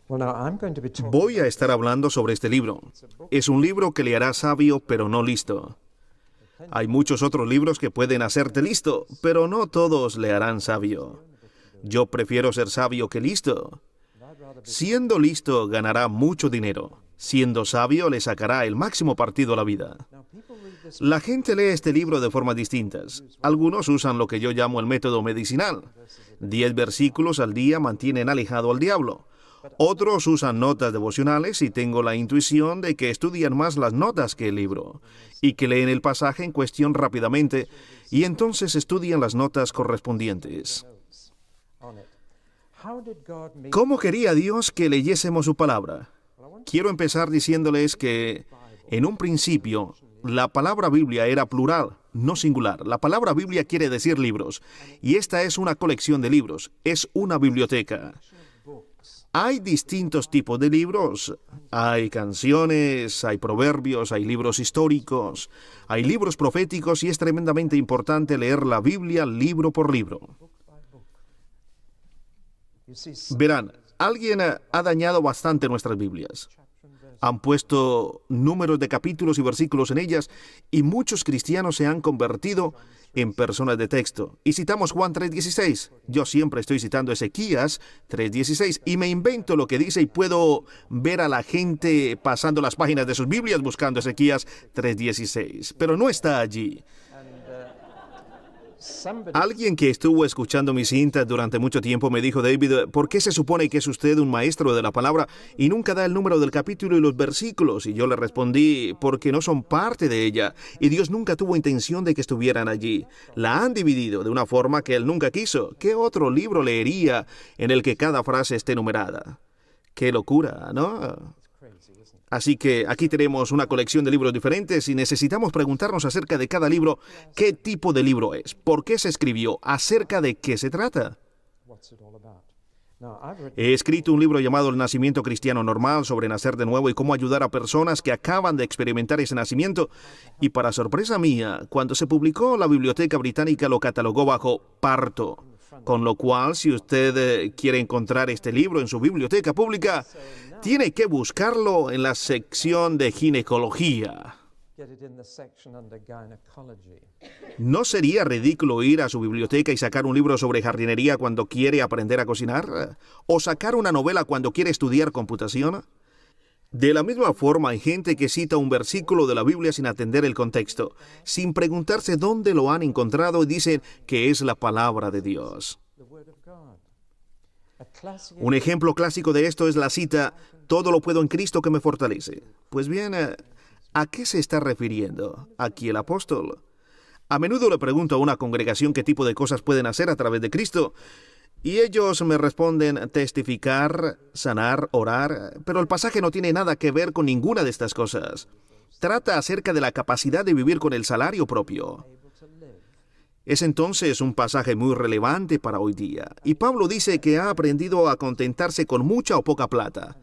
Voy a estar hablando sobre este libro. Es un libro que le hará sabio, pero no listo. Hay muchos otros libros que pueden hacerte listo, pero no todos le harán sabio. Yo prefiero ser sabio que listo. Siendo listo, ganará mucho dinero. Siendo sabio, le sacará el máximo partido a la vida. La gente lee este libro de formas distintas. Algunos usan lo que yo llamo el método medicinal. 10 versículos al día mantienen alejado al diablo. Otros usan notas devocionales y tengo la intuición de que estudian más las notas que el libro y que leen el pasaje en cuestión rápidamente y entonces estudian las notas correspondientes. ¿Cómo quería Dios que leyésemos su palabra? Quiero empezar diciéndoles que, en un principio, la palabra Biblia era plural, no singular. La palabra Biblia quiere decir libros, y esta es una colección de libros, es una biblioteca. Hay distintos tipos de libros. Hay canciones, hay proverbios, hay libros históricos, hay libros proféticos, y es tremendamente importante leer la Biblia libro por libro. Verán, alguien ha dañado bastante nuestras Biblias. Han puesto números de capítulos y versículos en ellas y muchos cristianos se han convertido en personas de texto. Y citamos Juan 3:16. Yo siempre estoy citando Ezequías 3:16 y me invento lo que dice y puedo ver a la gente pasando las páginas de sus Biblias buscando Ezequías 3:16. Pero no está allí. Alguien que estuvo escuchando mis cintas durante mucho tiempo me dijo: David, ¿por qué se supone que es usted un maestro de la palabra y nunca da el número del capítulo y los versículos? Y yo le respondí: porque no son parte de ella, y Dios nunca tuvo intención de que estuvieran allí. La han dividido de una forma que Él nunca quiso. ¿Qué otro libro leería en el que cada frase esté numerada? ¡Qué locura!, ¿no? Así que aquí tenemos una colección de libros diferentes y necesitamos preguntarnos acerca de cada libro qué tipo de libro es, por qué se escribió, acerca de qué se trata. He escrito un libro llamado El nacimiento cristiano normal, sobre nacer de nuevo y cómo ayudar a personas que acaban de experimentar ese nacimiento. Y para sorpresa mía, cuando se publicó, la Biblioteca Británica lo catalogó bajo parto. Con lo cual, si usted quiere encontrar este libro en su biblioteca pública, tiene que buscarlo en la sección de ginecología. ¿No sería ridículo ir a su biblioteca y sacar un libro sobre jardinería cuando quiere aprender a cocinar? ¿O sacar una novela cuando quiere estudiar computación? De la misma forma, hay gente que cita un versículo de la Biblia sin atender el contexto, sin preguntarse dónde lo han encontrado y dicen que es la palabra de Dios. Un ejemplo clásico de esto es la cita: todo lo puedo en Cristo que me fortalece. Pues bien, ¿a qué se está refiriendo aquí el apóstol? A menudo le pregunto a una congregación qué tipo de cosas pueden hacer a través de Cristo, y ellos me responden: testificar, sanar, orar, pero el pasaje no tiene nada que ver con ninguna de estas cosas. Trata acerca de la capacidad de vivir con el salario propio. Es entonces un pasaje muy relevante para hoy día. Y Pablo dice que ha aprendido a contentarse con mucha o poca plata.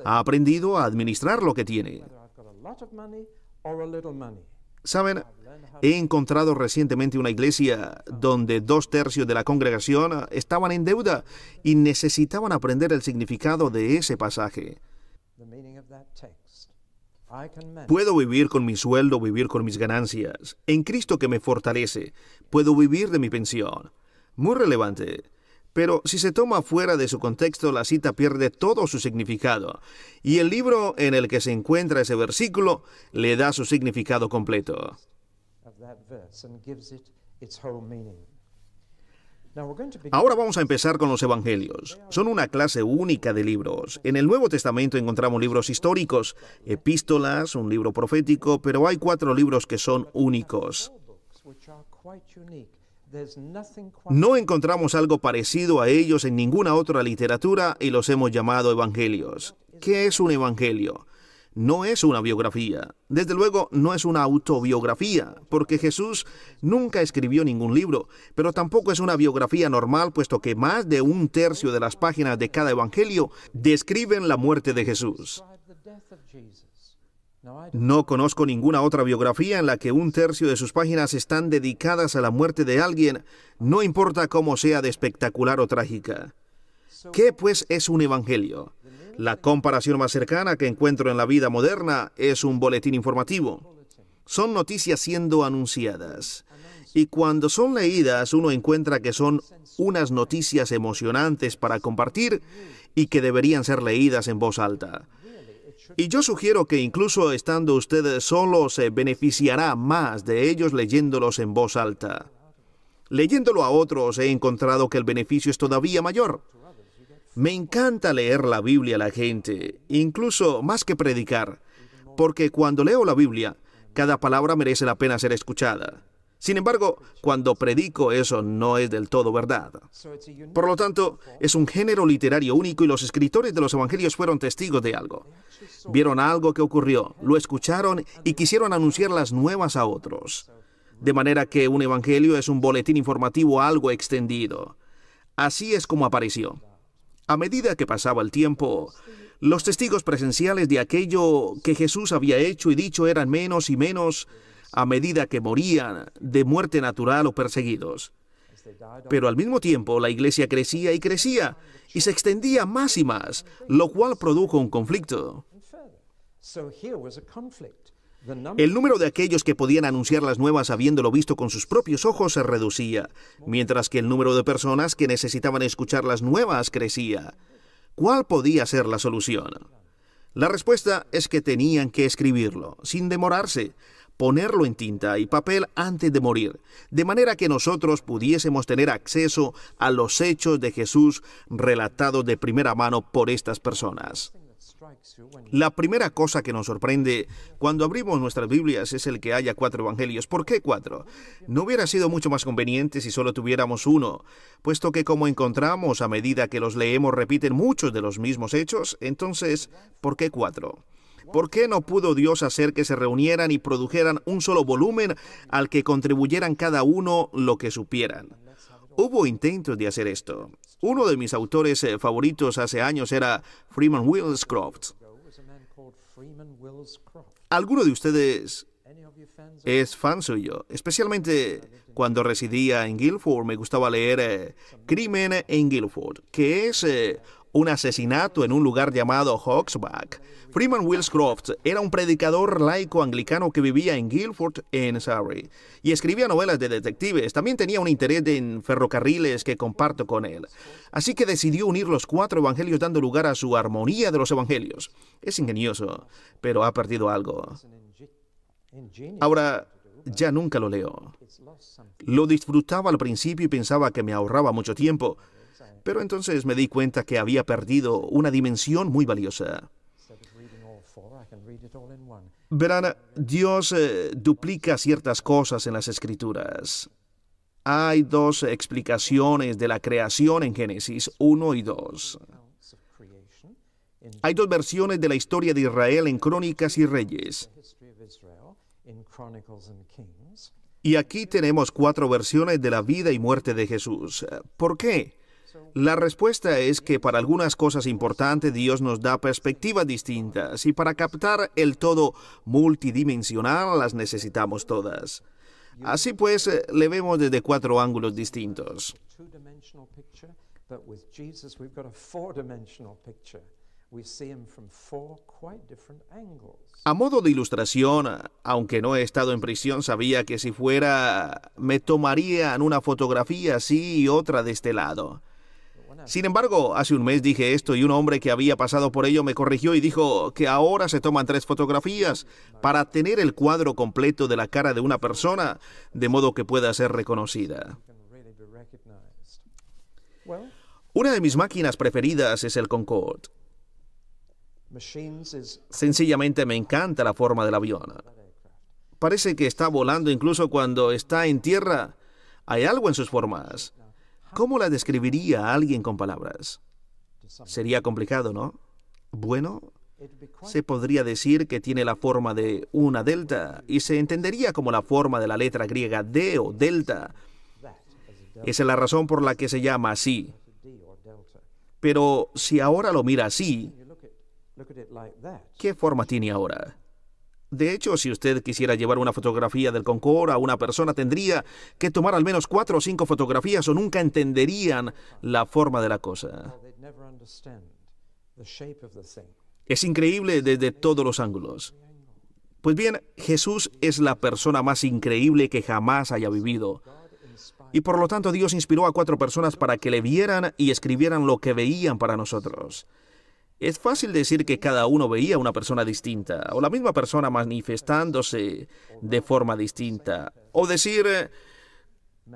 Ha aprendido a administrar lo que tiene. ¿Saben? He encontrado recientemente una iglesia donde 2/3 de la congregación estaban en deuda y necesitaban aprender el significado de ese pasaje. Puedo vivir con mi sueldo, vivir con mis ganancias. En Cristo que me fortalece, puedo vivir de mi pensión. Muy relevante. Pero si se toma fuera de su contexto, la cita pierde todo su significado. Y el libro en el que se encuentra ese versículo le da su significado completo. Ahora vamos a empezar con los evangelios. Son una clase única de libros. En el Nuevo Testamento encontramos libros históricos, epístolas, un libro profético, pero hay 4 libros que son únicos. No encontramos algo parecido a ellos en ninguna otra literatura y los hemos llamado evangelios. ¿Qué es un evangelio? No es una biografía. Desde luego, no es una autobiografía, porque Jesús nunca escribió ningún libro, pero tampoco es una biografía normal, puesto que más de 1/3 de las páginas de cada evangelio describen la muerte de Jesús. No conozco ninguna otra biografía en la que 1/3 de sus páginas están dedicadas a la muerte de alguien, no importa cómo sea de espectacular o trágica. ¿Qué, pues, es un evangelio? La comparación más cercana que encuentro en la vida moderna es un boletín informativo. Son noticias siendo anunciadas. Y cuando son leídas, uno encuentra que son unas noticias emocionantes para compartir y que deberían ser leídas en voz alta. Y yo sugiero que incluso estando usted solo, se beneficiará más de ellos leyéndolos en voz alta. Leyéndolo a otros he encontrado que el beneficio es todavía mayor. Me encanta leer la Biblia a la gente, incluso más que predicar, porque cuando leo la Biblia, cada palabra merece la pena ser escuchada. Sin embargo, cuando predico, eso no es del todo verdad. Por lo tanto, es un género literario único y los escritores de los evangelios fueron testigos de algo. Vieron algo que ocurrió, lo escucharon y quisieron anunciar las nuevas a otros. De manera que un evangelio es un boletín informativo algo extendido. Así es como apareció. A medida que pasaba el tiempo, los testigos presenciales de aquello que Jesús había hecho y dicho eran menos y menos a medida que morían de muerte natural o perseguidos. Pero al mismo tiempo la iglesia crecía y crecía y se extendía más y más, lo cual produjo un conflicto. El número de aquellos que podían anunciar las nuevas habiéndolo visto con sus propios ojos se reducía, mientras que el número de personas que necesitaban escuchar las nuevas crecía. ¿Cuál podía ser la solución? La respuesta es que tenían que escribirlo, sin demorarse, ponerlo en tinta y papel antes de morir, de manera que nosotros pudiésemos tener acceso a los hechos de Jesús relatados de primera mano por estas personas. La primera cosa que nos sorprende cuando abrimos nuestras Biblias es el que haya 4 evangelios. ¿Por qué 4? ¿No hubiera sido mucho más conveniente si solo tuviéramos uno? Puesto que como encontramos a medida que los leemos repiten muchos de los mismos hechos, entonces, ¿por qué 4? ¿Por qué no pudo Dios hacer que se reunieran y produjeran un solo volumen al que contribuyeran cada uno lo que supieran? Hubo intentos de hacer esto. Uno de mis autores favoritos hace años era Freeman Wills-Croft. ¿Alguno de ustedes es fan suyo? Especialmente cuando residía en Guilford, me gustaba leer Crimen en Guilford, que es un asesinato en un lugar llamado Hawksback. Freeman Wills-Croft era un predicador laico anglicano que vivía en Guilford, en Surrey, y escribía novelas de detectives. También tenía un interés en ferrocarriles que comparto con él. Así que decidió unir los 4 evangelios dando lugar a su armonía de los evangelios. Es ingenioso, pero ha perdido algo. Ahora, ya nunca lo leo. Lo disfrutaba al principio y pensaba que me ahorraba mucho tiempo, pero entonces me di cuenta que había perdido una dimensión muy valiosa. Verán, Dios duplica ciertas cosas en las Escrituras. Hay 2 explicaciones de la creación en Génesis 1 y 2. Hay 2 versiones de la historia de Israel en Crónicas y Reyes. Y aquí tenemos 4 versiones de la vida y muerte de Jesús. ¿Por qué? La respuesta es que para algunas cosas importantes Dios nos da perspectivas distintas y para captar el todo multidimensional las necesitamos todas. Así pues, le vemos desde 4 ángulos distintos. A modo de ilustración, aunque no he estado en prisión, sabía que si fuera, me tomarían una fotografía así y otra de este lado. Sin embargo, hace un mes dije esto y un hombre que había pasado por ello me corrigió y dijo que ahora se toman 3 fotografías para tener el cuadro completo de la cara de una persona, de modo que pueda ser reconocida. Una de mis máquinas preferidas es el Concorde. Sencillamente me encanta la forma del avión. Parece que está volando incluso cuando está en tierra. Hay algo en sus formas. ¿Cómo la describiría a alguien con palabras? Sería complicado, ¿no? Bueno, se podría decir que tiene la forma de una delta y se entendería como la forma de la letra griega D o delta. Esa es la razón por la que se llama así. Pero si ahora lo mira así, ¿qué forma tiene ahora? De hecho, si usted quisiera llevar una fotografía del Concorde a una persona, tendría que tomar al menos 4 o 5 fotografías o nunca entenderían la forma de la cosa. Es increíble desde todos los ángulos. Pues bien, Jesús es la persona más increíble que jamás haya vivido. Y por lo tanto Dios inspiró a 4 personas para que le vieran y escribieran lo que veían para nosotros. Es fácil decir que cada uno veía una persona distinta, o la misma persona manifestándose de forma distinta, o decir,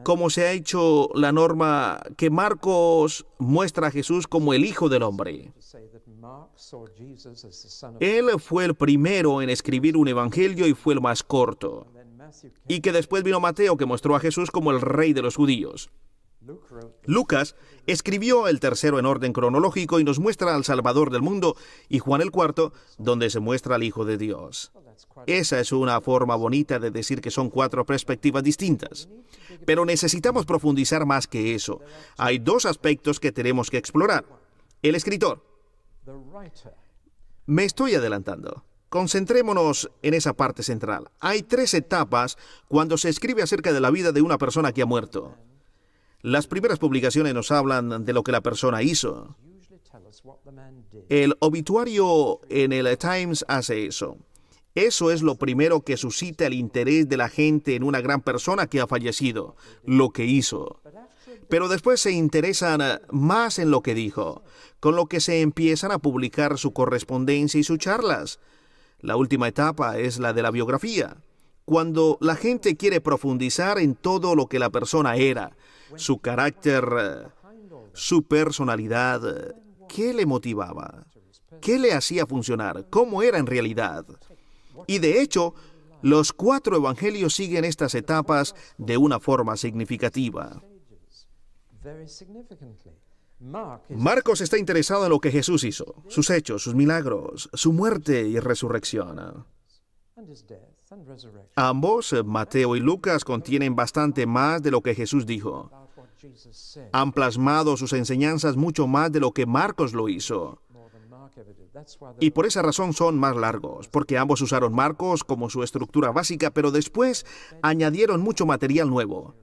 como se ha hecho la norma, que Marcos muestra a Jesús como el Hijo del Hombre. Él fue el primero en escribir un evangelio y fue el más corto. Y que después vino Mateo, que mostró a Jesús como el Rey de los judíos. Lucas escribió el tercero en orden cronológico y nos muestra al Salvador del mundo, y Juan el cuarto, donde se muestra al Hijo de Dios. Esa es una forma bonita de decir que son 4 perspectivas distintas. Pero necesitamos profundizar más que eso. Hay 2 aspectos que tenemos que explorar. El escritor. Me estoy adelantando. Concentrémonos en esa parte central. Hay 3 etapas cuando se escribe acerca de la vida de una persona que ha muerto. Las primeras publicaciones nos hablan de lo que la persona hizo. El obituario en el Times hace eso. Eso es lo primero que suscita el interés de la gente en una gran persona que ha fallecido, lo que hizo. Pero después se interesan más en lo que dijo, con lo que se empiezan a publicar su correspondencia y sus charlas. La última etapa es la de la biografía, cuando la gente quiere profundizar en todo lo que la persona era, su carácter, su personalidad, qué le motivaba, qué le hacía funcionar, cómo era en realidad. Y de hecho, los 4 evangelios siguen estas etapas de una forma significativa. Marcos está interesado en lo que Jesús hizo, sus hechos, sus milagros, su muerte y resurrección. Ambos, Mateo y Lucas, contienen bastante más de lo que Jesús dijo. Han plasmado sus enseñanzas mucho más de lo que Marcos lo hizo. Y por esa razón son más largos, porque ambos usaron Marcos como su estructura básica, pero después añadieron mucho material nuevo.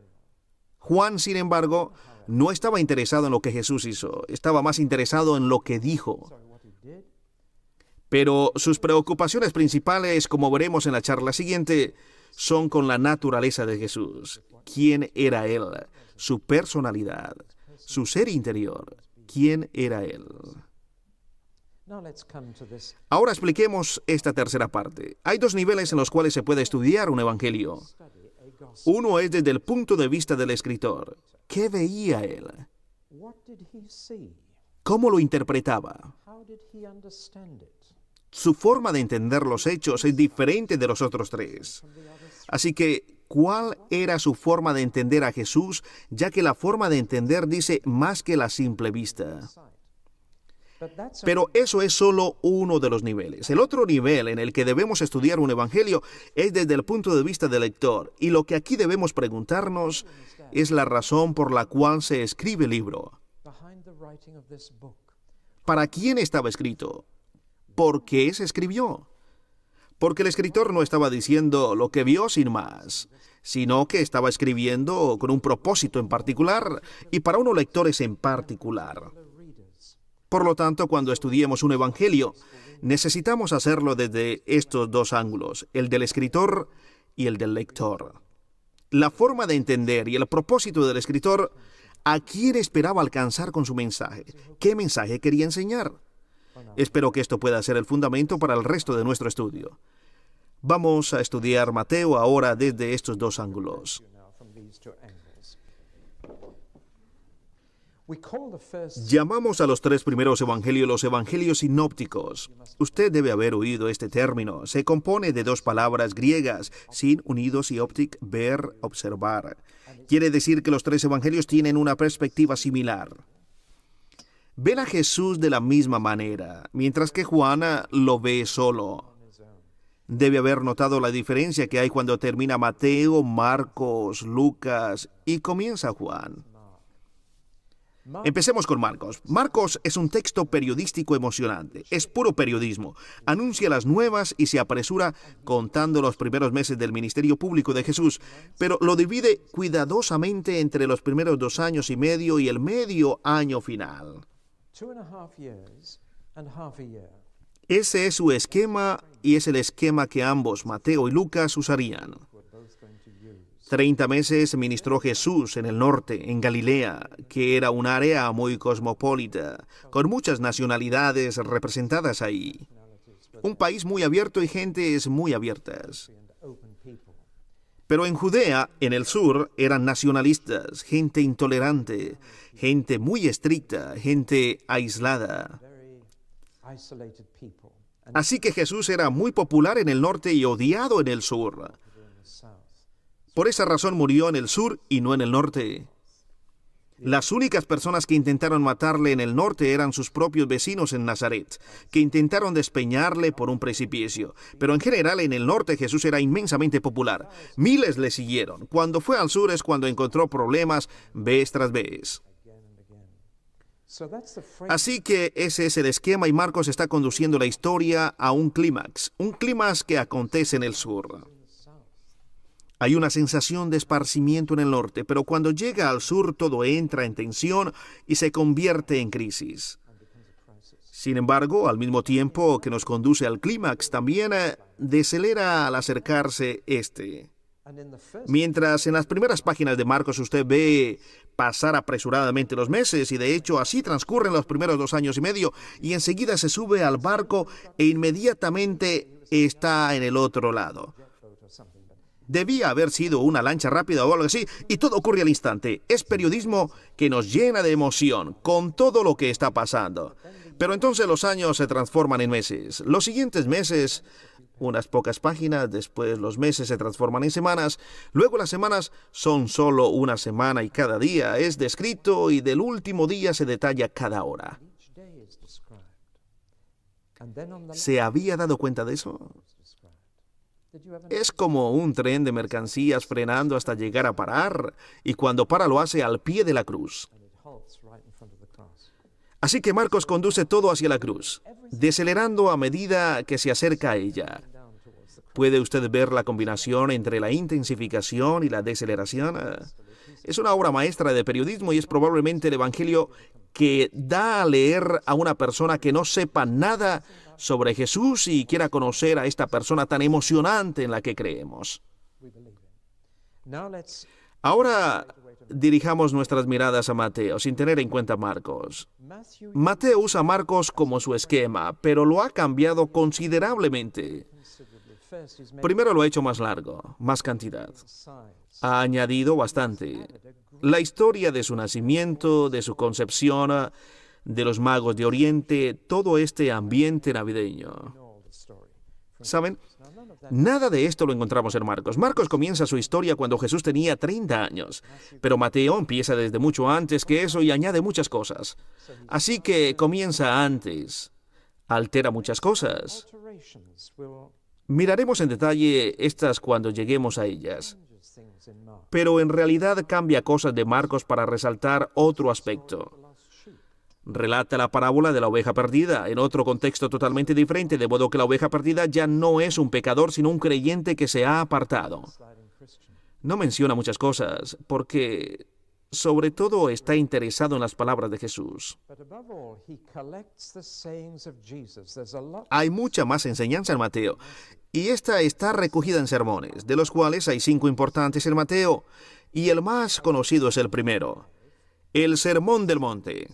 Juan, sin embargo, no estaba interesado en lo que Jesús hizo, estaba más interesado en lo que dijo. Pero sus preocupaciones principales, como veremos en la charla siguiente, son con la naturaleza de Jesús. ¿Quién era Él? Su personalidad, su ser interior. ¿Quién era Él? Ahora expliquemos esta tercera parte. Hay 2 niveles en los cuales se puede estudiar un evangelio. Uno es desde el punto de vista del escritor. ¿Qué veía él? ¿Cómo lo interpretaba? Su forma de entender los hechos es diferente de los otros 3. Así que, ¿cuál era su forma de entender a Jesús? Ya que la forma de entender dice más que la simple vista. Pero eso es solo uno de los niveles. El otro nivel en el que debemos estudiar un evangelio es desde el punto de vista del lector. Y lo que aquí debemos preguntarnos es la razón por la cual se escribe el libro. ¿Para quién estaba escrito? ¿Por qué se escribió? Porque el escritor no estaba diciendo lo que vio sin más, sino que estaba escribiendo con un propósito en particular y para unos lectores en particular. Por lo tanto, cuando estudiemos un evangelio, necesitamos hacerlo desde estos 2 ángulos, el del escritor y el del lector. La forma de entender y el propósito del escritor, ¿a quién esperaba alcanzar con su mensaje? ¿Qué mensaje quería enseñar? Espero que esto pueda ser el fundamento para el resto de nuestro estudio. Vamos a estudiar Mateo ahora desde estos 2 ángulos. Llamamos a los 3 primeros evangelios los evangelios sinópticos. Usted debe haber oído este término. Se compone de 2 palabras griegas, sin, unidos, y óptic, ver, observar. Quiere decir que los 3 evangelios tienen una perspectiva similar. Ven a Jesús de la misma manera, mientras que Juan lo ve solo. Debe haber notado la diferencia que hay cuando termina Mateo, Marcos, Lucas y comienza Juan. Empecemos con Marcos. Marcos es un texto periodístico emocionante. Es puro periodismo. Anuncia las nuevas y se apresura contando los primeros meses del ministerio público de Jesús, pero lo divide cuidadosamente entre los primeros 2 años y medio y el medio año final. Ese es su esquema y es el esquema que ambos, Mateo y Lucas, usarían. 30 meses ministró Jesús en el norte, en Galilea, que era un área muy cosmopolita, con muchas nacionalidades representadas ahí. Un país muy abierto y gentes muy abiertas. Pero en Judea, en el sur, eran nacionalistas, gente intolerante, gente muy estricta, gente aislada. Así que Jesús era muy popular en el norte y odiado en el sur. Por esa razón murió en el sur y no en el norte. Las únicas personas que intentaron matarle en el norte eran sus propios vecinos en Nazaret, que intentaron despeñarle por un precipicio. Pero en general en el norte Jesús era inmensamente popular. Miles le siguieron. Cuando fue al sur es cuando encontró problemas vez tras vez. Así que ese es el esquema y Marcos está conduciendo la historia a un clímax que acontece en el sur. Hay una sensación de esparcimiento en el norte, pero cuando llega al sur todo entra en tensión y se convierte en crisis. Sin embargo, al mismo tiempo que nos conduce al clímax, también decelera al acercarse este. Mientras en las primeras páginas de Marcos usted ve pasar apresuradamente los meses, y de hecho así transcurren los primeros 2 años y medio, y enseguida se sube al barco e inmediatamente está en el otro lado. Debía haber sido una lancha rápida o algo así, y todo ocurre al instante. Es periodismo que nos llena de emoción con todo lo que está pasando. Pero entonces los años se transforman en meses. Los siguientes meses, unas pocas páginas, después los meses se transforman en semanas, luego las semanas son solo una semana y cada día es descrito y del último día se detalla cada hora. ¿Se había dado cuenta de eso? Es como un tren de mercancías frenando hasta llegar a parar, y cuando para lo hace al pie de la cruz. Así que Marcos conduce todo hacia la cruz, decelerando a medida que se acerca a ella. ¿Puede usted ver la combinación entre la intensificación y la deceleración? Es una obra maestra de periodismo y es probablemente el evangelio que da a leer a una persona que no sepa nada sobre Jesús y quiera conocer a esta persona tan emocionante en la que creemos. Ahora dirijamos nuestras miradas a Mateo, sin tener en cuenta Marcos. Mateo usa Marcos como su esquema, pero lo ha cambiado considerablemente. Primero lo ha hecho más largo, más cantidad. Ha añadido bastante. La historia de su nacimiento, de su concepción, de los magos de Oriente, todo este ambiente navideño. ¿Saben? Nada de esto lo encontramos en Marcos. Marcos comienza su historia cuando Jesús tenía 30 años, pero Mateo empieza desde mucho antes que eso y añade muchas cosas. Así que comienza antes, altera muchas cosas. Miraremos en detalle estas cuando lleguemos a ellas. Pero en realidad cambia cosas de Marcos para resaltar otro aspecto. Relata la parábola de la oveja perdida en otro contexto totalmente diferente, de modo que la oveja perdida ya no es un pecador, sino un creyente que se ha apartado. No menciona muchas cosas, porque sobre todo está interesado en las palabras de Jesús. Hay mucha más enseñanza en Mateo, y esta está recogida en sermones, de los cuales hay 5 importantes en Mateo, y el más conocido es el primero, el Sermón del Monte.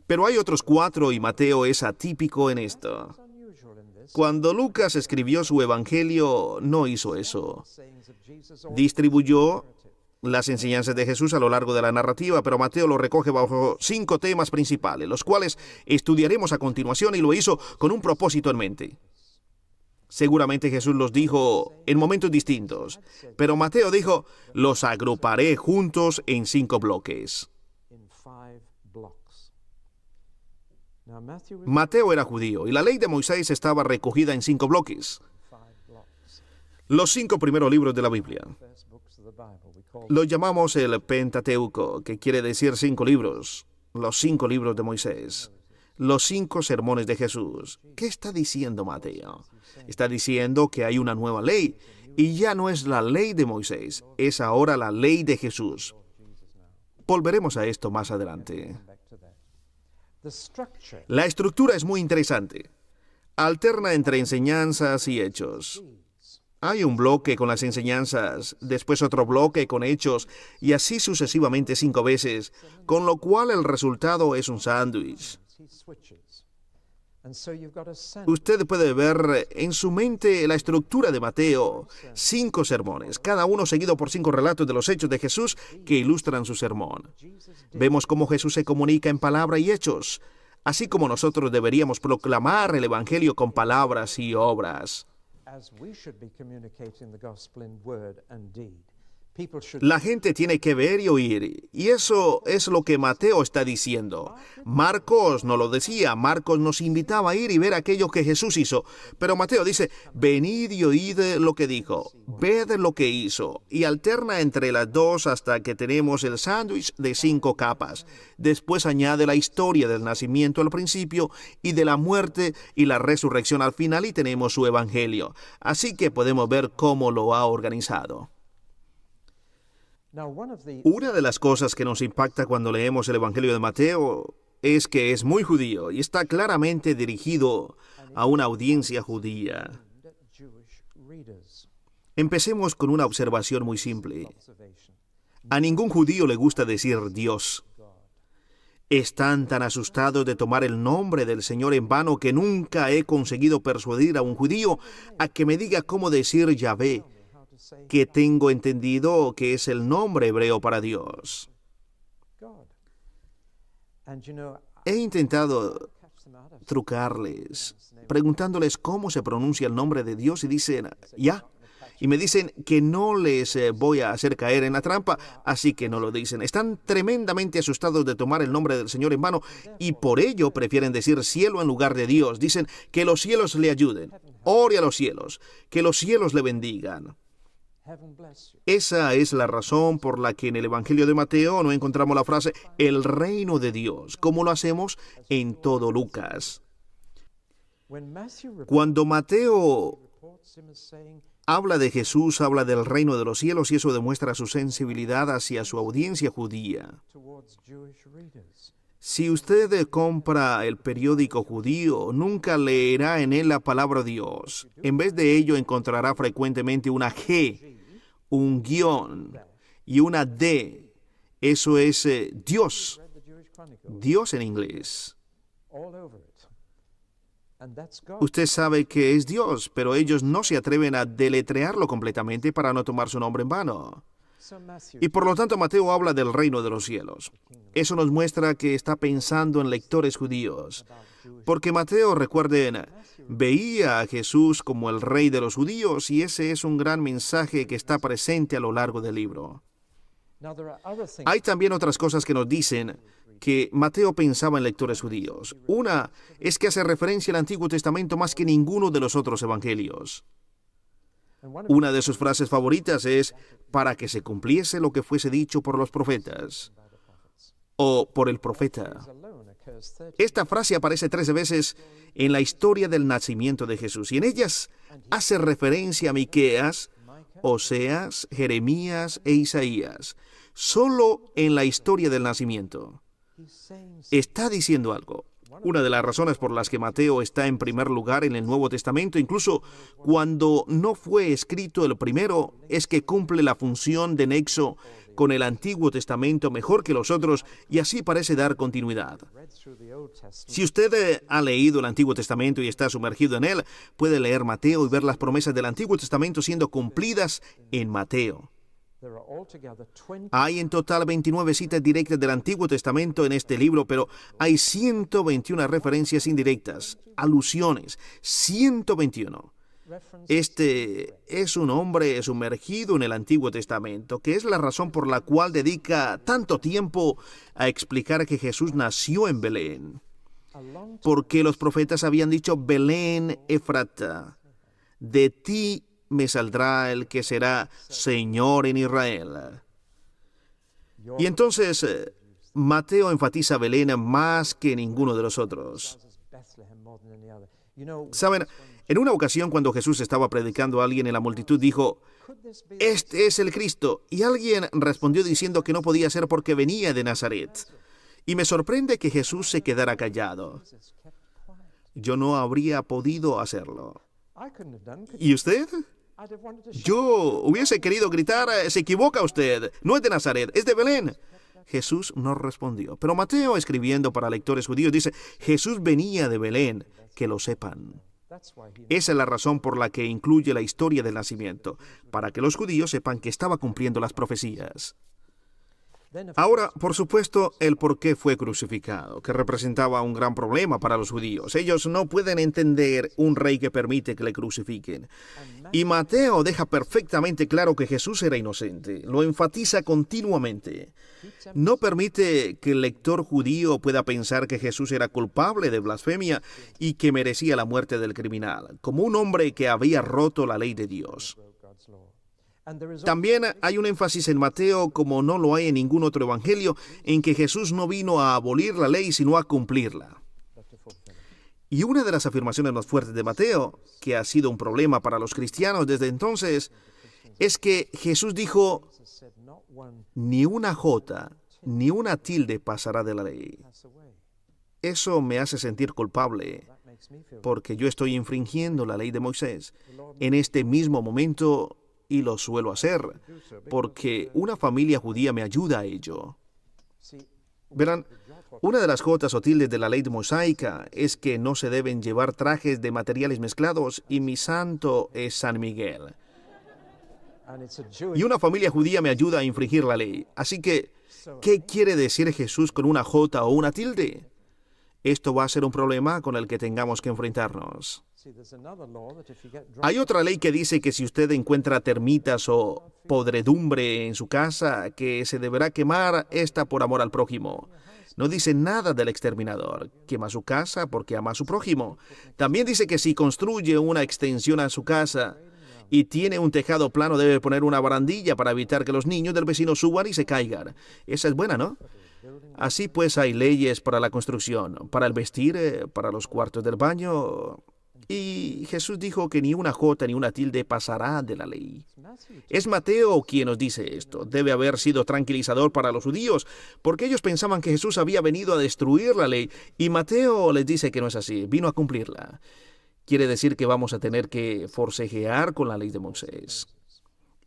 Pero hay otros 4 y Mateo es atípico en esto. Cuando Lucas escribió su evangelio, no hizo eso. Distribuyó las enseñanzas de Jesús a lo largo de la narrativa, pero Mateo lo recoge bajo 5 temas principales, los cuales estudiaremos a continuación, y lo hizo con un propósito en mente. Seguramente Jesús los dijo en momentos distintos, pero Mateo dijo, los agruparé juntos en 5 bloques. Mateo era judío y la ley de Moisés estaba recogida en 5 bloques. Los 5 primeros libros de la Biblia. Los llamamos el Pentateuco, que quiere decir 5 libros. Los 5 libros de Moisés. Los 5 sermones de Jesús. ¿Qué está diciendo Mateo? Está diciendo que hay una nueva ley, y ya no es la ley de Moisés, es ahora la ley de Jesús. Volveremos a esto más adelante. La estructura es muy interesante. Alterna entre enseñanzas y hechos. Hay un bloque con las enseñanzas, después otro bloque con hechos, y así sucesivamente 5 veces, con lo cual el resultado es un sándwich. Usted puede ver en su mente la estructura de Mateo, 5 sermones, cada uno seguido por 5 relatos de los hechos de Jesús que ilustran su sermón. Vemos cómo Jesús se comunica en palabra y hechos, así como nosotros deberíamos proclamar el Evangelio con palabras y obras. La gente tiene que ver y oír, y eso es lo que Mateo está diciendo. Marcos no lo decía, Marcos nos invitaba a ir y ver aquello que Jesús hizo, pero Mateo dice, venid y oíd lo que dijo, ved lo que hizo, y alterna entre las dos hasta que tenemos el sándwich de 5 capas. Después añade la historia del nacimiento al principio y de la muerte y la resurrección al final y tenemos su evangelio. Así que podemos ver cómo lo ha organizado. Una de las cosas que nos impacta cuando leemos el Evangelio de Mateo es que es muy judío y está claramente dirigido a una audiencia judía. Empecemos con una observación muy simple. A ningún judío le gusta decir Dios. Están tan asustados de tomar el nombre del Señor en vano que nunca he conseguido persuadir a un judío a que me diga cómo decir Yahvé, que tengo entendido que es el nombre hebreo para Dios. He intentado trucarles, preguntándoles cómo se pronuncia el nombre de Dios y dicen, ya. Y me dicen que no les voy a hacer caer en la trampa, así que no lo dicen. Están tremendamente asustados de tomar el nombre del Señor en vano y por ello prefieren decir cielo en lugar de Dios. Dicen que los cielos le ayuden, ore a los cielos, que los cielos le bendigan. Esa es la razón por la que en el Evangelio de Mateo no encontramos la frase el reino de Dios, como lo hacemos en todo Lucas. Cuando Mateo habla de Jesús, habla del reino de los cielos y eso demuestra su sensibilidad hacia su audiencia judía. Si usted compra el periódico judío, nunca leerá en él la palabra Dios. En vez de ello encontrará frecuentemente una G, un guión y una D. Eso es Dios. Dios en inglés. Usted sabe que es Dios, pero ellos no se atreven a deletrearlo completamente para no tomar su nombre en vano. Y por lo tanto Mateo habla del reino de los cielos. Eso nos muestra que está pensando en lectores judíos. Porque Mateo, recuerden, veía a Jesús como el rey de los judíos y ese es un gran mensaje que está presente a lo largo del libro. Hay también otras cosas que nos dicen que Mateo pensaba en lectores judíos. Una es que hace referencia al Antiguo Testamento más que ninguno de los otros evangelios. Una de sus frases favoritas es para que se cumpliese lo que fuese dicho por los profetas o por el profeta. Esta frase aparece 13 veces en la historia del nacimiento de Jesús y en ellas hace referencia a Miqueas, Oseas, Jeremías e Isaías. Solo en la historia del nacimiento. Está diciendo algo. Una de las razones por las que Mateo está en primer lugar en el Nuevo Testamento, incluso cuando no fue escrito el primero, es que cumple la función de nexo con el Antiguo Testamento mejor que los otros y así parece dar continuidad. Si usted ha leído el Antiguo Testamento y está sumergido en él, puede leer Mateo y ver las promesas del Antiguo Testamento siendo cumplidas en Mateo. Hay en total 29 citas directas del Antiguo Testamento en este libro, pero hay 121 referencias indirectas, alusiones, 121. Este es un hombre sumergido en el Antiguo Testamento, que es la razón por la cual dedica tanto tiempo a explicar que Jesús nació en Belén. Porque los profetas habían dicho, Belén Efrata, de ti me saldrá el que será Señor en Israel. Y entonces Mateo enfatiza Belén más que ninguno de los otros. Saben, en una ocasión cuando Jesús estaba predicando a alguien en la multitud, dijo, «Este es el Cristo». Y alguien respondió diciendo que no podía ser porque venía de Nazaret. Y me sorprende que Jesús se quedara callado. Yo no habría podido hacerlo. ¿Y usted? Yo hubiese querido gritar, «Se equivoca usted, no es de Nazaret, es de Belén». Jesús no respondió. Pero Mateo, escribiendo para lectores judíos, dice, Jesús venía de Belén, que lo sepan. Esa es la razón por la que incluye la historia del nacimiento, para que los judíos sepan que estaba cumpliendo las profecías. Ahora, por supuesto, el por qué fue crucificado, que representaba un gran problema para los judíos. Ellos no pueden entender un rey que permite que le crucifiquen. Y Mateo deja perfectamente claro que Jesús era inocente. Lo enfatiza continuamente. No permite que el lector judío pueda pensar que Jesús era culpable de blasfemia y que merecía la muerte del criminal, como un hombre que había roto la ley de Dios. También hay un énfasis en Mateo, como no lo hay en ningún otro evangelio, en que Jesús no vino a abolir la ley, sino a cumplirla. Y una de las afirmaciones más fuertes de Mateo, que ha sido un problema para los cristianos desde entonces, es que Jesús dijo, ni una jota, ni una tilde pasará de la ley. Eso me hace sentir culpable, porque yo estoy infringiendo la ley de Moisés en este mismo momento. Y lo suelo hacer, porque una familia judía me ayuda a ello. Verán, una de las jotas o tildes de la ley mosaica es que no se deben llevar trajes de materiales mezclados, y mi santo es San Miguel. Y una familia judía me ayuda a infringir la ley. Así que, ¿qué quiere decir Jesús con una jota o una tilde? Esto va a ser un problema con el que tengamos que enfrentarnos. Hay otra ley que dice que si usted encuentra termitas o podredumbre en su casa, que se deberá quemar esta por amor al prójimo. No dice nada del exterminador. Quema su casa porque ama a su prójimo. También dice que si construye una extensión a su casa y tiene un tejado plano, debe poner una barandilla para evitar que los niños del vecino suban y se caigan. Esa es buena, ¿no? Así pues hay leyes para la construcción, para el vestir, para los cuartos del baño. Y Jesús dijo que ni una jota ni una tilde pasará de la ley. Es Mateo quien nos dice esto. Debe haber sido tranquilizador para los judíos, porque ellos pensaban que Jesús había venido a destruir la ley, y Mateo les dice que no es así, vino a cumplirla. Quiere decir que vamos a tener que forcejear con la ley de Moisés.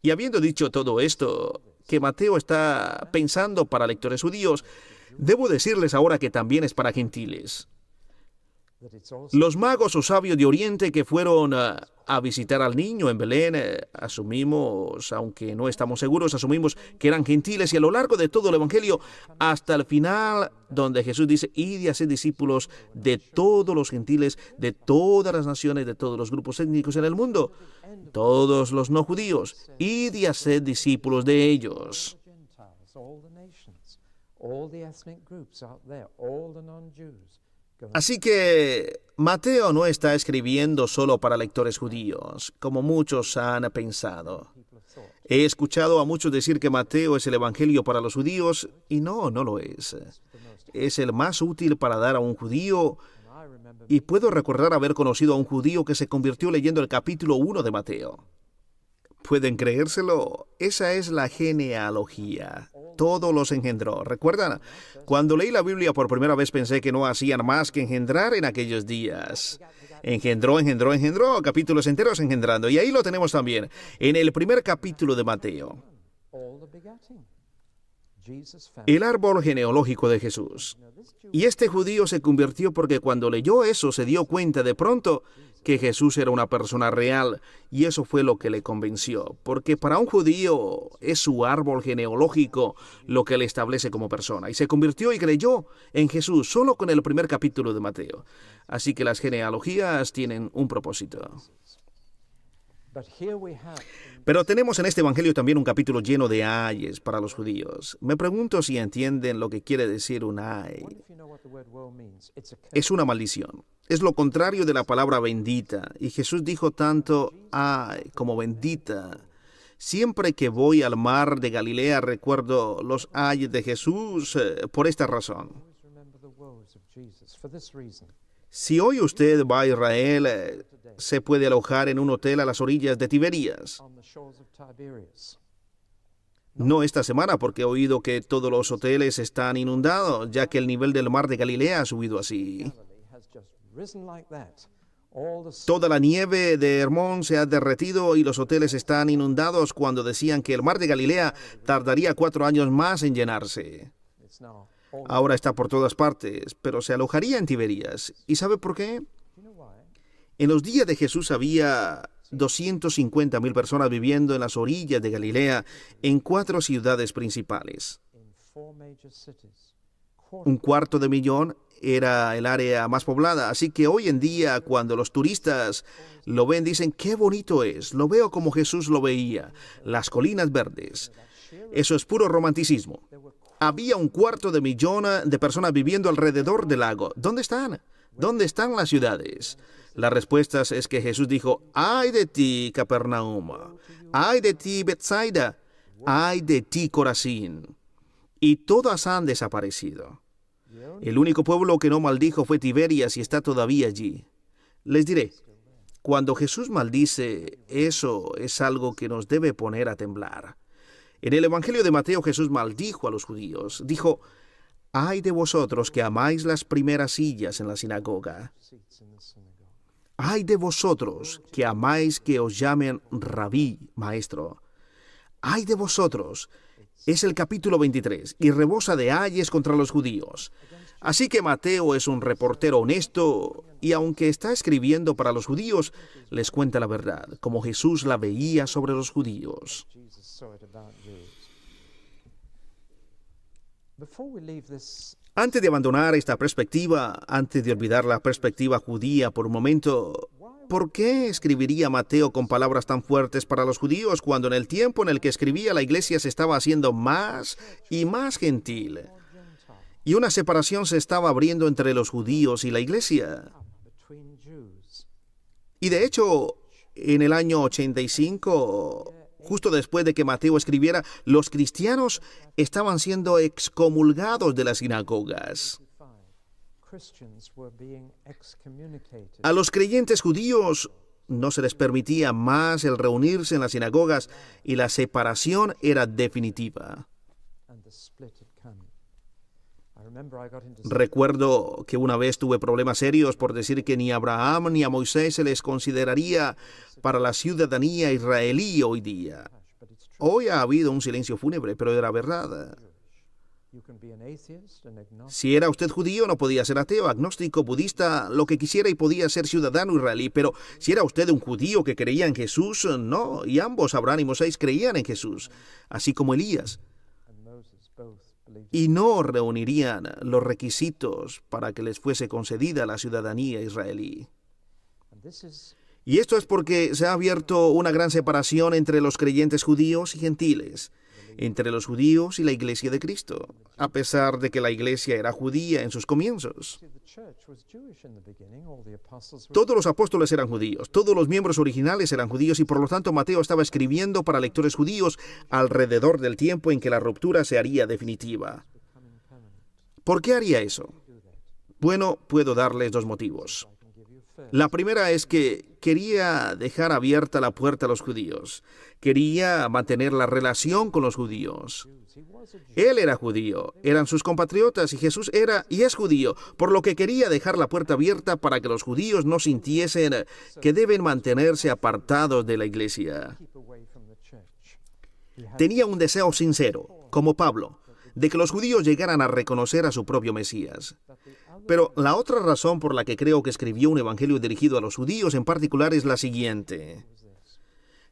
Y habiendo dicho todo esto, que Mateo está pensando para lectores judíos, debo decirles ahora que también es para gentiles. Los magos o sabios de Oriente que fueron a visitar al niño en Belén, asumimos, aunque no estamos seguros, asumimos que eran gentiles, y a lo largo de todo el Evangelio, hasta el final, donde Jesús dice, id y haced discípulos de todos los gentiles, de todas las naciones, de todos los grupos étnicos en el mundo, todos los no judíos, id y haced discípulos de ellos. Así que Mateo no está escribiendo solo para lectores judíos, como muchos han pensado. He escuchado a muchos decir que Mateo es el evangelio para los judíos, y no lo es. Es el más útil para dar a un judío, y puedo recordar haber conocido a un judío que se convirtió leyendo el capítulo 1 de Mateo. ¿Pueden creérselo? Esa es la genealogía. Todo los engendró. ¿Recuerdan? Cuando leí la Biblia por primera vez pensé que no hacían más que engendrar en aquellos días. Engendró, capítulos enteros engendrando. Y ahí lo tenemos también, en el primer capítulo de Mateo. El árbol genealógico de Jesús. Y este judío se convirtió porque cuando leyó eso se dio cuenta de pronto que Jesús era una persona real, y eso fue lo que le convenció, porque para un judío es su árbol genealógico lo que le establece como persona, y se convirtió y creyó en Jesús solo con el primer capítulo de Mateo. Así que las genealogías tienen un propósito. Pero tenemos en este evangelio también un capítulo lleno de ayes para los judíos. Me pregunto si entienden lo que quiere decir un ay. Es una maldición. Es lo contrario de la palabra bendita. Y Jesús dijo tanto ay como bendita. Siempre que voy al mar de Galilea recuerdo los ayes de Jesús por esta razón. Si hoy usted va a Israel, se puede alojar en un hotel a las orillas de Tiberias. No esta semana, porque he oído que todos los hoteles están inundados, ya que el nivel del mar de Galilea ha subido así. Toda la nieve de Hermón se ha derretido y los hoteles están inundados cuando decían que el mar de Galilea tardaría 4 años más en llenarse. Ahora está por todas partes, pero se alojaría en Tiberias. ¿Y sabe por qué? En los días de Jesús había 250.000 personas viviendo en las orillas de Galilea, en 4 ciudades principales. 250.000 era el área más poblada, así que hoy en día cuando los turistas lo ven dicen, ¡qué bonito es! Lo veo como Jesús lo veía, las colinas verdes. Eso es puro romanticismo. Había 250.000 de personas viviendo alrededor del lago. ¿Dónde están? ¿Dónde están las ciudades? La respuesta es que Jesús dijo, ¡ay de ti, Capernaum! ¡Ay de ti, Betsaida! ¡Ay de ti, Corazín! Y todas han desaparecido. El único pueblo que no maldijo fue Tiberias y está todavía allí. Les diré, cuando Jesús maldice, eso es algo que nos debe poner a temblar. En el Evangelio de Mateo, Jesús maldijo a los judíos. Dijo, ¡ay de vosotros que amáis las primeras sillas en la sinagoga! ¡Ay de vosotros que amáis que os llamen rabí, maestro! ¡Ay de vosotros! Es el capítulo 23, y rebosa de ayes contra los judíos. Así que Mateo es un reportero honesto, y aunque está escribiendo para los judíos, les cuenta la verdad, como Jesús la veía sobre los judíos. Antes de abandonar esta perspectiva, antes de olvidar la perspectiva judía por un momento, ¿por qué escribiría Mateo con palabras tan fuertes para los judíos cuando en el tiempo en el que escribía la iglesia se estaba haciendo más y más gentil? Y una separación se estaba abriendo entre los judíos y la iglesia. Y de hecho, en el año 85, justo después de que Mateo escribiera, los cristianos estaban siendo excomulgados de las sinagogas. A los creyentes judíos no se les permitía más el reunirse en las sinagogas y la separación era definitiva. Recuerdo que una vez tuve problemas serios por decir que ni a Abraham ni a Moisés se les consideraría para la ciudadanía israelí hoy día. Hoy ha habido un silencio fúnebre, pero era verdad. Si era usted judío, no podía ser ateo, agnóstico, budista, lo que quisiera y podía ser ciudadano israelí. Pero si era usted un judío que creía en Jesús, no. Y ambos, Abraham y Moisés, creían en Jesús, así como Elías. Y no reunirían los requisitos para que les fuese concedida la ciudadanía israelí. Y esto es porque se ha abierto una gran separación entre los creyentes judíos y gentiles, entre los judíos y la iglesia de Cristo, a pesar de que la iglesia era judía en sus comienzos. Todos los apóstoles eran judíos, todos los miembros originales eran judíos y por lo tanto Mateo estaba escribiendo para lectores judíos alrededor del tiempo en que la ruptura se haría definitiva. ¿Por qué haría eso? Bueno, puedo darles 2 motivos. La primera es que quería dejar abierta la puerta a los judíos. Quería mantener la relación con los judíos. Él era judío, eran sus compatriotas y Jesús era y es judío, por lo que quería dejar la puerta abierta para que los judíos no sintiesen que deben mantenerse apartados de la iglesia. Tenía un deseo sincero, como Pablo, de que los judíos llegaran a reconocer a su propio Mesías. Pero la otra razón por la que creo que escribió un evangelio dirigido a los judíos en particular es la siguiente.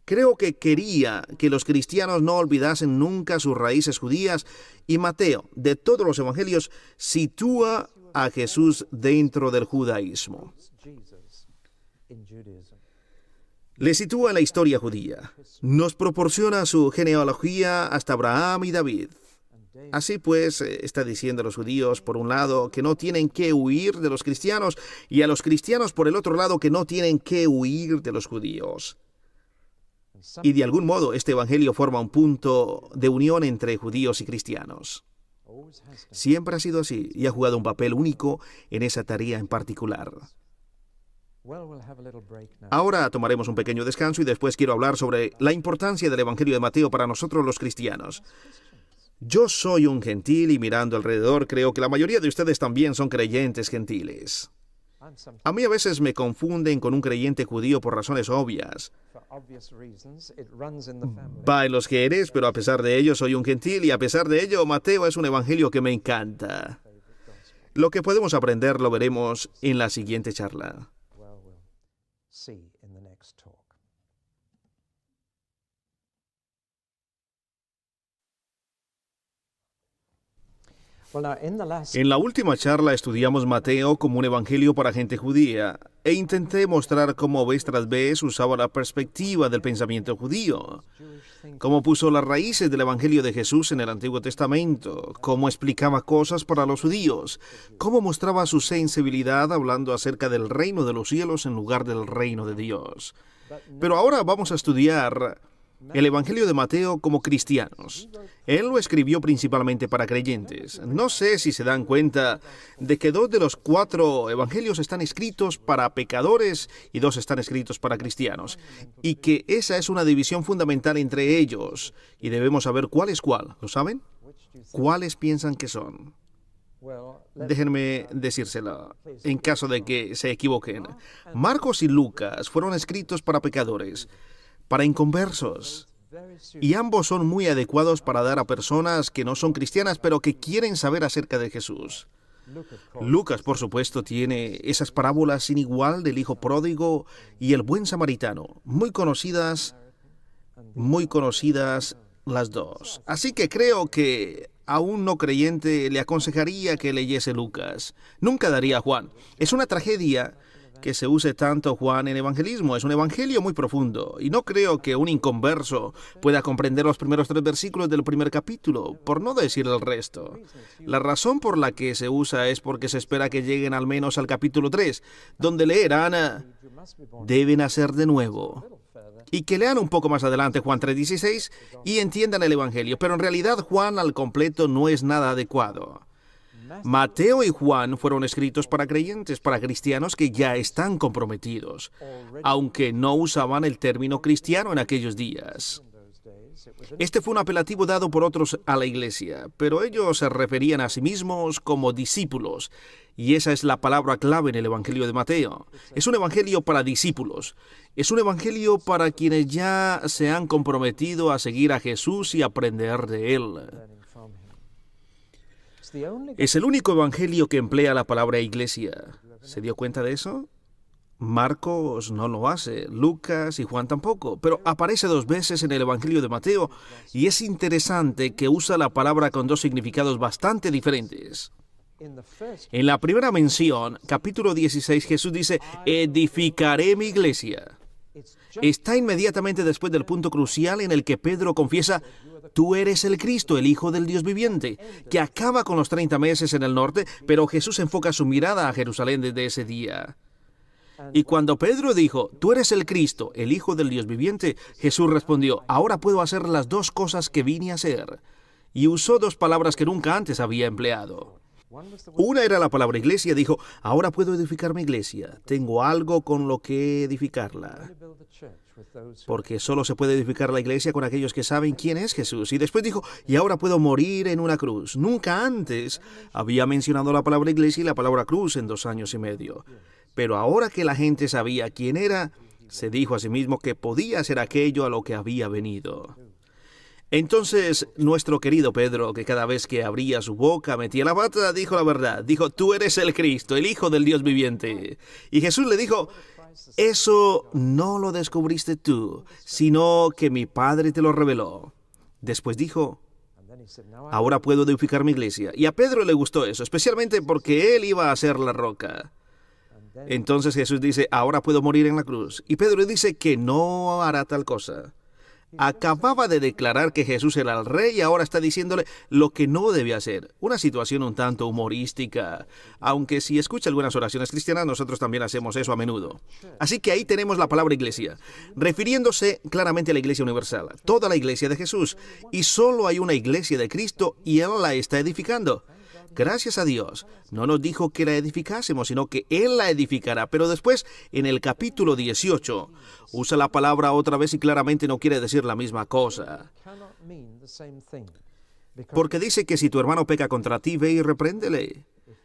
Creo que quería que los cristianos no olvidasen nunca sus raíces judías y Mateo, de todos los evangelios, sitúa a Jesús dentro del judaísmo. Le sitúa en la historia judía. Nos proporciona su genealogía hasta Abraham y David. Así pues, está diciendo a los judíos, por un lado, que no tienen que huir de los cristianos, y a los cristianos, por el otro lado, que no tienen que huir de los judíos. Y de algún modo, este evangelio forma un punto de unión entre judíos y cristianos. Siempre ha sido así y ha jugado un papel único en esa tarea en particular. Ahora tomaremos un pequeño descanso y después quiero hablar sobre la importancia del Evangelio de Mateo para nosotros los cristianos. Yo soy un gentil y mirando alrededor creo que la mayoría de ustedes también son creyentes gentiles. A mí a veces me confunden con un creyente judío por razones obvias. Va en los genes, pero a pesar de ello soy un gentil y a pesar de ello Mateo es un evangelio que me encanta. Lo que podemos aprender lo veremos en la siguiente charla. En la última charla estudiamos Mateo como un evangelio para gente judía e intenté mostrar cómo vez tras vez usaba la perspectiva del pensamiento judío, cómo puso las raíces del evangelio de Jesús en el Antiguo Testamento, cómo explicaba cosas para los judíos, cómo mostraba su sensibilidad hablando acerca del reino de los cielos en lugar del reino de Dios. Pero ahora vamos a estudiar el Evangelio de Mateo como cristianos. Él lo escribió principalmente para creyentes. No sé si se dan cuenta de que 2 de los 4 evangelios están escritos para pecadores y 2 están escritos para cristianos. Y que esa es una división fundamental entre ellos. Y debemos saber cuál es cuál. ¿Lo saben? ¿Cuáles piensan que son? Déjenme decírselo, en caso de que se equivoquen. Marcos y Lucas fueron escritos para pecadores, para inconversos. Y ambos son muy adecuados para dar a personas que no son cristianas, pero que quieren saber acerca de Jesús. Lucas, por supuesto, tiene esas parábolas sin igual del hijo pródigo y el buen samaritano, muy conocidas las dos. Así que creo que a un no creyente le aconsejaría que leyese Lucas. Nunca daría a Juan. Es una tragedia que se use tanto Juan en evangelismo. Es un evangelio muy profundo y no creo que un inconverso pueda comprender los primeros 3 versículos del primer capítulo, por no decir el resto. La razón por la que se usa es porque se espera que lleguen al menos al capítulo 3, donde leerán deben nacer de nuevo. Y que lean un poco más adelante Juan 3:16 y entiendan el evangelio, pero en realidad Juan al completo no es nada adecuado. Mateo y Juan fueron escritos para creyentes, para cristianos que ya están comprometidos, aunque no usaban el término cristiano en aquellos días. Este fue un apelativo dado por otros a la iglesia, pero ellos se referían a sí mismos como discípulos, y esa es la palabra clave en el Evangelio de Mateo. Es un evangelio para discípulos, es un evangelio para quienes ya se han comprometido a seguir a Jesús y aprender de Él. Es el único evangelio que emplea la palabra iglesia. ¿Se dio cuenta de eso? Marcos no lo hace, Lucas y Juan tampoco, pero aparece 2 veces en el Evangelio de Mateo y es interesante que usa la palabra con 2 significados bastante diferentes. En la primera mención, capítulo 16, Jesús dice, edificaré mi iglesia. Está inmediatamente después del punto crucial en el que Pedro confiesa, tú eres el Cristo, el Hijo del Dios viviente, que acaba con los 30 meses en el norte, pero Jesús enfoca su mirada a Jerusalén desde ese día. Y cuando Pedro dijo, tú eres el Cristo, el Hijo del Dios viviente, Jesús respondió, ahora puedo hacer las 2 cosas que vine a hacer. Y usó 2 palabras que nunca antes había empleado. Una era la palabra iglesia, dijo, ahora puedo edificar mi iglesia, tengo algo con lo que edificarla. Porque solo se puede edificar la iglesia con aquellos que saben quién es Jesús. Y después dijo, y ahora puedo morir en una cruz. Nunca antes había mencionado la palabra iglesia y la palabra cruz en 2 años y medio. Pero ahora que la gente sabía quién era, se dijo a sí mismo que podía hacer aquello a lo que había venido. Entonces, nuestro querido Pedro, que cada vez que abría su boca metía la pata, dijo la verdad. Dijo, tú eres el Cristo, el Hijo del Dios viviente. Y Jesús le dijo, eso no lo descubriste tú, sino que mi Padre te lo reveló. Después dijo, ahora puedo edificar mi iglesia. Y a Pedro le gustó eso, especialmente porque él iba a ser la roca. Entonces Jesús dice, ahora puedo morir en la cruz. Y Pedro dice que no hará tal cosa. Acababa de declarar que Jesús era el rey y ahora está diciéndole lo que no debe hacer. Una situación un tanto humorística, aunque si escucha algunas oraciones cristianas, nosotros también hacemos eso a menudo. Así que ahí tenemos la palabra iglesia, refiriéndose claramente a la iglesia universal, toda la iglesia de Jesús. Y solo hay una iglesia de Cristo y Él la está edificando. Gracias a Dios, no nos dijo que la edificásemos, sino que Él la edificará. Pero después, en el capítulo 18, usa la palabra otra vez y claramente no quiere decir la misma cosa. Porque dice que si tu hermano peca contra ti, ve y repréndele,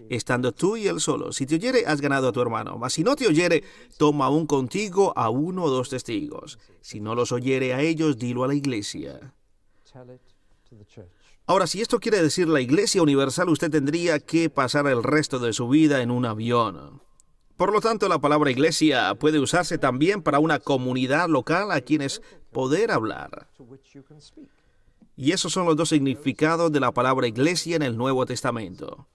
estando tú y él solo. Si te oyere, has ganado a tu hermano. Mas si no te oyere, toma aún contigo a 1 o 2 testigos. Si no los oyere a ellos, dilo a la iglesia. Ahora, si esto quiere decir la Iglesia Universal, usted tendría que pasar el resto de su vida en un avión. Por lo tanto, la palabra iglesia puede usarse también para una comunidad local a quienes poder hablar. Y esos son los 2 significados de la palabra iglesia en el Nuevo Testamento.